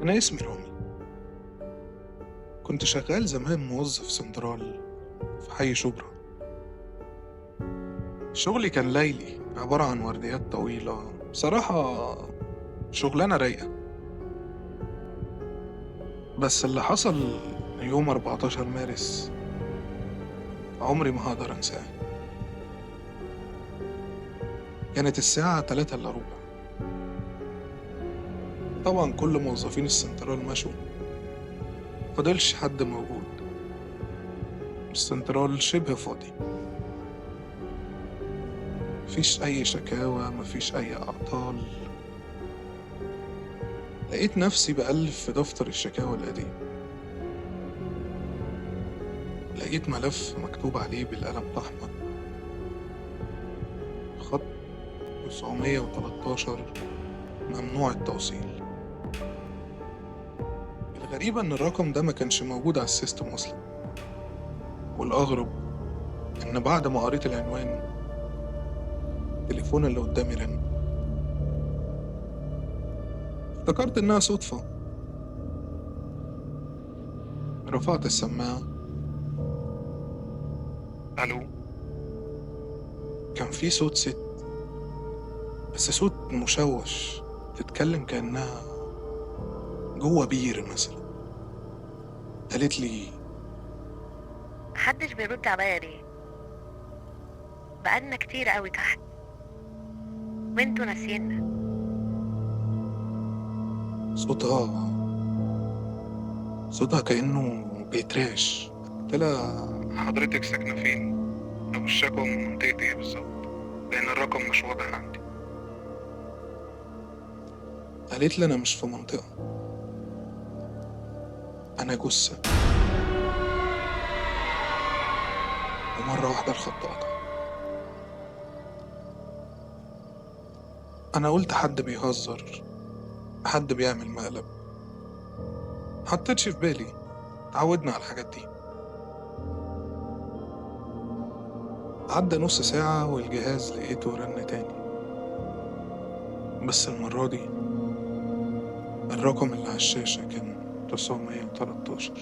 أنا اسمي رامي. كنت شغال زمان موظف سنترال في حي شبرا. شغلي كان ليلي عبارة عن ورديات طويلة، بصراحة شغلانة رايقة. بس اللي حصل يوم 14 مارس عمري ما هقدر أنساه. كانت الساعة 3 إلا ربع. طبعا كل موظفين السنترال مشوا، فضلش حد موجود. السنترال شبه فاضي، مفيش أي شكاوى، مفيش أي أعطال. لقيت نفسي بقلب في دفتر الشكاوى القديم. لقيت ملف مكتوب عليه بالقلم الأحمر خط 913 ممنوع التوصيل. الغريبة إن الرقم ده ما كانش موجود على السيستم أصلا، والأغرب إن بعد ما قريت العنوان التليفون اللي قدامي رن. افتكرت إنها صدفة. رفعت السماعة. ألو. كان في صوت ست، بس صوت مشوش، تتكلم كأنها جوه بير مثلا. قالت لي محدش بيرد عليا ليه؟ بقالنا كتير قوي تحت وانتوا ناسينا. صوتها كأنه بيتراش. قلت لها حضرتك ساكنة فين؟ أو الشكوى من منطقة إيه بالظبط؟ لأن الرقم مش واضح عندي. قالت لي أنا مش في منطقة، أنا جثة. ومرة واحدة الخط قطع. أنا قلت حد بيهزر، حد بيعمل مقلب. محطتش في بالي، اتعودنا على الحاجات دي. عدى نص ساعة والجهاز لقيته رن تاني، بس المرة دي الرقم اللي على الشاشة كان 913.